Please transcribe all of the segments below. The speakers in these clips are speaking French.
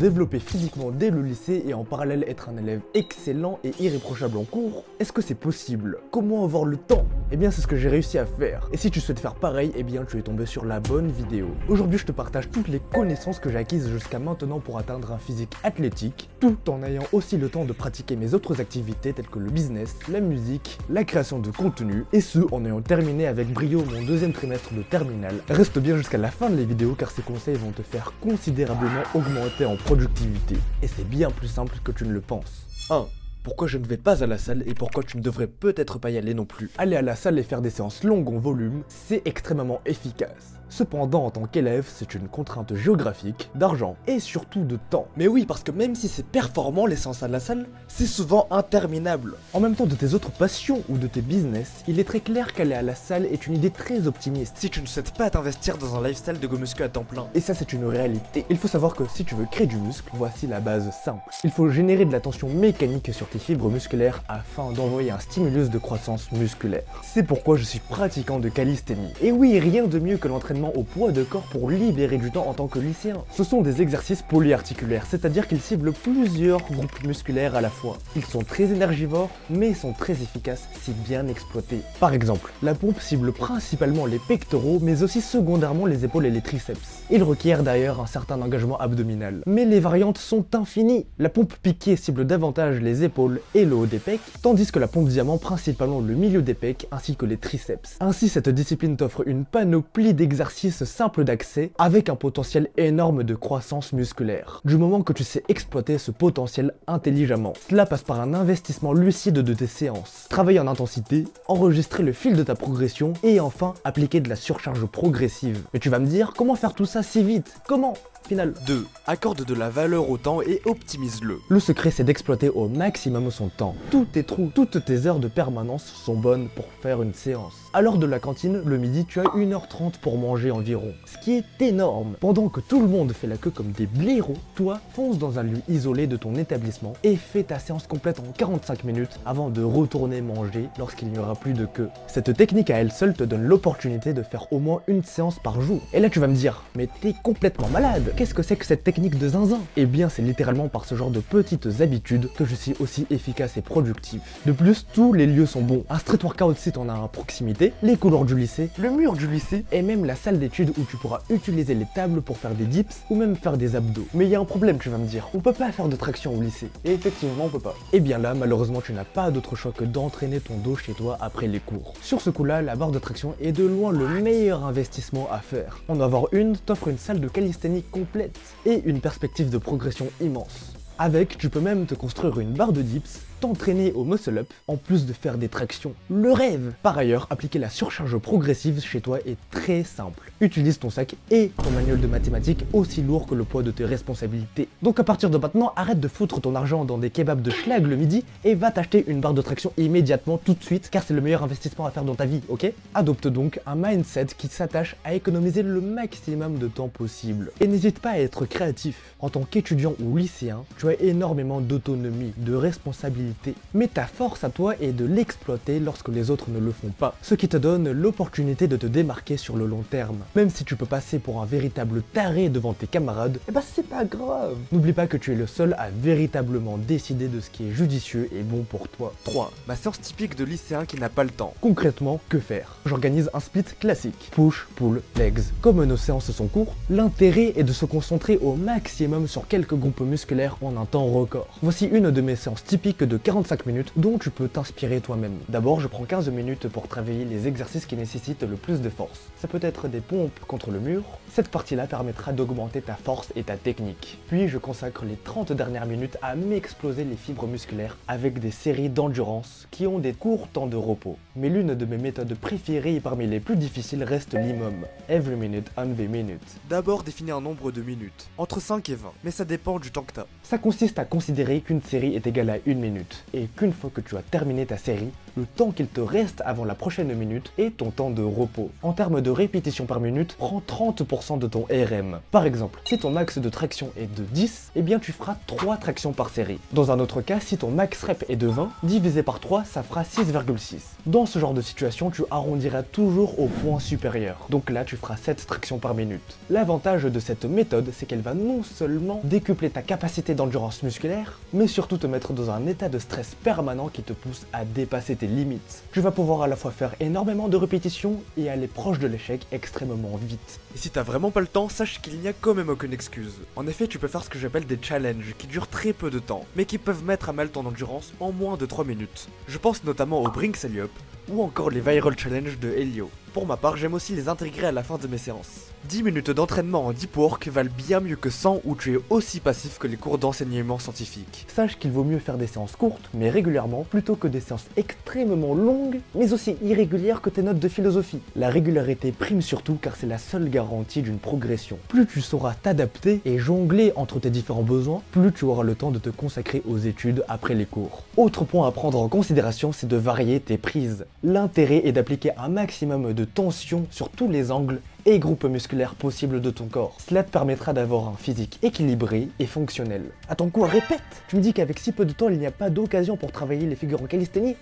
développer physiquement dès le lycée et en parallèle être un élève excellent et irréprochable en cours? Est-ce que c'est possible? Comment avoir le temps? Eh bien c'est ce que j'ai réussi à faire. Et si tu souhaites faire pareil, eh bien tu es tombé sur la bonne vidéo. Aujourd'hui je te partage toutes les connaissances que j'ai acquises jusqu'à maintenant pour atteindre un physique athlétique, tout en ayant aussi le temps de pratiquer mes autres activités telles que le business, la musique, la création de contenu, et ce en ayant terminé avec brio mon deuxième trimestre de terminale. Reste bien jusqu'à la fin de la vidéo car ces conseils vont te faire considérablement augmenter en productivité. Et c'est bien plus simple que tu ne le penses. 1. Pourquoi je ne vais pas à la salle et pourquoi tu ne devrais peut-être pas y aller non plus. Aller à la salle et faire des séances longues en volume, c'est extrêmement efficace. Cependant, en tant qu'élève, c'est une contrainte géographique, d'argent et surtout de temps. Mais oui, parce que même si c'est performant les séances à la salle, c'est souvent interminable. En même temps de tes autres passions ou de tes business, il est très clair qu'aller à la salle est une idée très optimiste si tu ne souhaites pas t'investir dans un lifestyle de go muscu à temps plein. Et ça, c'est une réalité. Il faut savoir que si tu veux créer du muscle, voici la base simple. Il faut générer de la tension mécanique sur tes fibres musculaires afin d'envoyer un stimulus de croissance musculaire. C'est pourquoi je suis pratiquant de calisthénie. Et oui, rien de mieux que l'entraînement au poids de corps pour libérer du temps en tant que lycéen. Ce sont des exercices polyarticulaires, c'est-à-dire qu'ils ciblent plusieurs groupes musculaires à la fois. Ils sont très énergivores, mais sont très efficaces si bien exploités. Par exemple, la pompe cible principalement les pectoraux, mais aussi secondairement les épaules et les triceps. Ils requièrent d'ailleurs un certain engagement abdominal. Mais les variantes sont infinies. La pompe piquée cible davantage les épaules et le haut des pecs, tandis que la pompe diamant principalement le milieu des pecs ainsi que les triceps. Ainsi, cette discipline t'offre une panoplie d'exercices simple d'accès avec un potentiel énorme de croissance musculaire. Du moment que tu sais exploiter ce potentiel intelligemment. Cela passe par un investissement lucide de tes séances, travailler en intensité, enregistrer le fil de ta progression et enfin appliquer de la surcharge progressive. Mais tu vas me dire, comment faire tout ça si vite? Comment? Final. 2. Accorde de la valeur au temps et optimise-le. Le secret, c'est d'exploiter au maximum son temps. Tous tes trous, toutes tes heures de permanence sont bonnes pour faire une séance. À l'heure de la cantine, le midi, tu as 1h30 pour manger environ, ce qui est énorme. Pendant que tout le monde fait la queue comme des blaireaux, toi, fonce dans un lieu isolé de ton établissement et fais ta séance complète en 45 minutes avant de retourner manger lorsqu'il n'y aura plus de queue. Cette technique à elle seule te donne l'opportunité de faire au moins une séance par jour. Et là, tu vas me dire, mais t'es complètement malade. Qu'est-ce que c'est que cette technique de zinzin? Eh bien, c'est littéralement par ce genre de petites habitudes que je suis aussi efficace et productif. De plus, tous les lieux sont bons. Un street workout si t'en as à proximité, les couloirs du lycée, le mur du lycée, et même la salle d'études où tu pourras utiliser les tables pour faire des dips ou même faire des abdos. Mais il y a un problème, tu vas me dire, on peut pas faire de traction au lycée. Et effectivement, on peut pas. Et bien là, malheureusement, tu n'as pas d'autre choix que d'entraîner ton dos chez toi après les cours. Sur ce coup-là, la barre de traction est de loin le meilleur investissement à faire. En avoir une t'offre une salle de calisthénie complète et une perspective de progression immense. Avec, tu peux même te construire une barre de dips, t'entraîner au muscle-up, en plus de faire des tractions. Le rêve! Par ailleurs, appliquer la surcharge progressive chez toi est très simple. Utilise ton sac et ton manuel de mathématiques aussi lourd que le poids de tes responsabilités. Donc à partir de maintenant, arrête de foutre ton argent dans des kebabs de schlag le midi et va t'acheter une barre de traction immédiatement tout de suite car c'est le meilleur investissement à faire dans ta vie, ok? Adopte donc un mindset qui s'attache à économiser le maximum de temps possible. Et n'hésite pas à être créatif. En tant qu'étudiant ou lycéen, tu as énormément d'autonomie, de responsabilité. Mais ta force à toi est de l'exploiter lorsque les autres ne le font pas, ce qui te donne l'opportunité de te démarquer sur le long terme. Même si tu peux passer pour un véritable taré devant tes camarades, eh ben c'est pas grave. N'oublie pas que tu es le seul à véritablement décider de ce qui est judicieux et bon pour toi. 3. Ma séance typique de lycéen qui n'a pas le temps. Concrètement, que faire? J'organise un split classique. Push, pull, legs. Comme nos séances sont courtes, l'intérêt est de se concentrer au maximum sur quelques groupes musculaires en un temps record. Voici une de mes séances typiques de 45 minutes dont tu peux t'inspirer toi-même. D'abord, je prends 15 minutes pour travailler les exercices qui nécessitent le plus de force. Ça peut être des pompes contre le mur. Cette partie-là permettra d'augmenter ta force et ta technique. Puis, je consacre les 30 dernières minutes à m'exploser les fibres musculaires avec des séries d'endurance qui ont des courts temps de repos. Mais l'une de mes méthodes préférées et parmi les plus difficiles reste l'IMOM. Every minute on the minute. D'abord, définis un nombre de minutes. Entre 5 et 20. Mais ça dépend du temps que t'as. Ça consiste à considérer qu'une série est égale à 1 minute. Et qu'une fois que tu as terminé ta série, le temps qu'il te reste avant la prochaine minute et ton temps de repos. En termes de répétitions par minute, prends 30% de ton RM. Par exemple, si ton max de traction est de 10, eh bien tu feras 3 tractions par série. Dans un autre cas, si ton max rep est de 20, divisé par 3, ça fera 6,6. Dans ce genre de situation, tu arrondiras toujours au point supérieur. Donc là, tu feras 7 tractions par minute. L'avantage de cette méthode, c'est qu'elle va non seulement décupler ta capacité d'endurance musculaire, mais surtout te mettre dans un état de stress permanent qui te pousse à dépasser tes limites. Tu vas pouvoir à la fois faire énormément de répétitions et aller proche de l'échec extrêmement vite. Et si t'as vraiment pas le temps, sache qu'il n'y a quand même aucune excuse. En effet, tu peux faire ce que j'appelle des challenges qui durent très peu de temps, mais qui peuvent mettre à mal ton endurance en moins de 3 minutes. Je pense notamment au Brinks Alley Up ou encore les Viral Challenge de Helio. Pour ma part, j'aime aussi les intégrer à la fin de mes séances. 10 minutes d'entraînement en deep work valent bien mieux que 100 où tu es aussi passif que les cours d'enseignement scientifique. Sache qu'il vaut mieux faire des séances courtes, mais régulièrement, plutôt que des séances extrêmement longues, mais aussi irrégulières que tes notes de philosophie. La régularité prime surtout car c'est la seule garantie d'une progression. Plus tu sauras t'adapter et jongler entre tes différents besoins, plus tu auras le temps de te consacrer aux études après les cours. Autre point à prendre en considération, c'est de varier tes prises. L'intérêt est d'appliquer un maximum de tension sur tous les angles et groupes musculaires possibles de ton corps. Cela te permettra d'avoir un physique équilibré et fonctionnel. Attends quoi, répète! Tu me dis qu'avec si peu de temps, il n'y a pas d'occasion pour travailler les figures en calisthénie?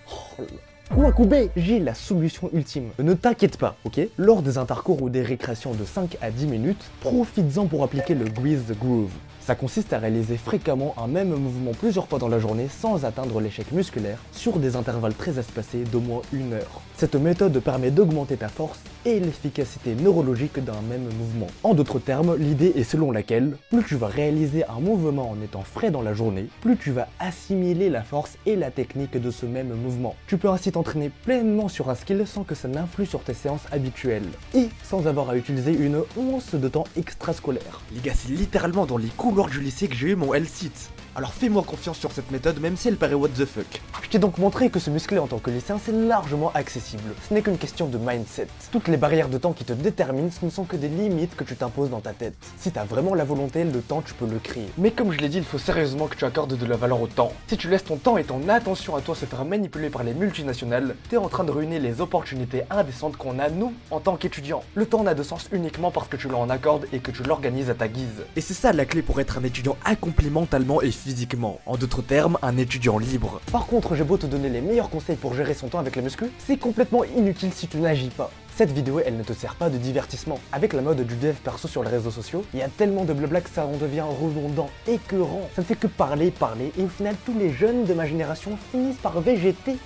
Koubé, j'ai la solution ultime. Ne t'inquiète pas, ok? Lors des intercours ou des récréations de 5 à 10 minutes, profites-en pour appliquer le Grease Groove. Ça consiste à réaliser fréquemment un même mouvement plusieurs fois dans la journée sans atteindre l'échec musculaire sur des intervalles très espacés d'au moins 1 heure. Cette méthode permet d'augmenter ta force et l'efficacité neurologique d'un même mouvement. En d'autres termes, l'idée est selon laquelle, plus tu vas réaliser un mouvement en étant frais dans la journée, plus tu vas assimiler la force et la technique de ce même mouvement. Tu peux ainsi t'entraîner pleinement sur un skill sans que ça n'influe sur tes séances habituelles, et sans avoir à utiliser une once de temps extrascolaire. Les gars, c'est littéralement dans les couloirs du lycée que j'ai eu mon L-Sit. Alors fais-moi confiance sur cette méthode même si elle paraît what the fuck. Je t'ai donc montré que se muscler en tant que lycéen c'est largement accessible. Ce n'est qu'une question de mindset. Toutes les barrières de temps qui te déterminent, ce ne sont que des limites que tu t'imposes dans ta tête. Si t'as vraiment la volonté, le temps tu peux le créer. Mais comme je l'ai dit, il faut sérieusement que tu accordes de la valeur au temps. Si tu laisses ton temps et ton attention à toi se faire manipuler par les multinationales, t'es en train de ruiner les opportunités indécentes qu'on a nous en tant qu'étudiants. Le temps n'a de sens uniquement parce que tu l'en accordes et que tu l'organises à ta guise. Et c'est ça la clé pour être un étudiant accompli mentalement et physiquement. En d'autres termes, un étudiant libre. Par contre, j'ai beau te donner les meilleurs conseils pour gérer son temps avec les muscles, c'est complètement inutile si tu n'agis pas. Cette vidéo, elle ne te sert pas de divertissement. Avec la mode du dev perso sur les réseaux sociaux, il y a tellement de blabla que ça en devient redondant, écœurant. Ça ne fait que parler, et au final, tous les jeunes de ma génération finissent par végéter,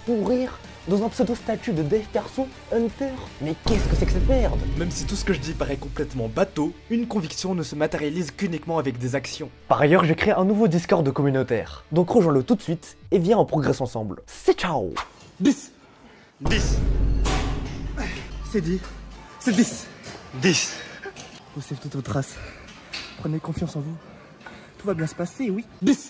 pourrir, dans un pseudo-statut de dev perso Hunter. Mais qu'est-ce que c'est que cette merde? Même si tout ce que je dis paraît complètement bateau, une conviction ne se matérialise qu'uniquement avec des actions. Par ailleurs, j'ai créé un nouveau Discord communautaire. Donc rejoins-le tout de suite et viens en progresse ensemble. C'est ciao! 10 C'est 10. C'est 10. 10. Vous savez toutes vos traces. Prenez confiance en vous. Tout va bien se passer, oui. 10.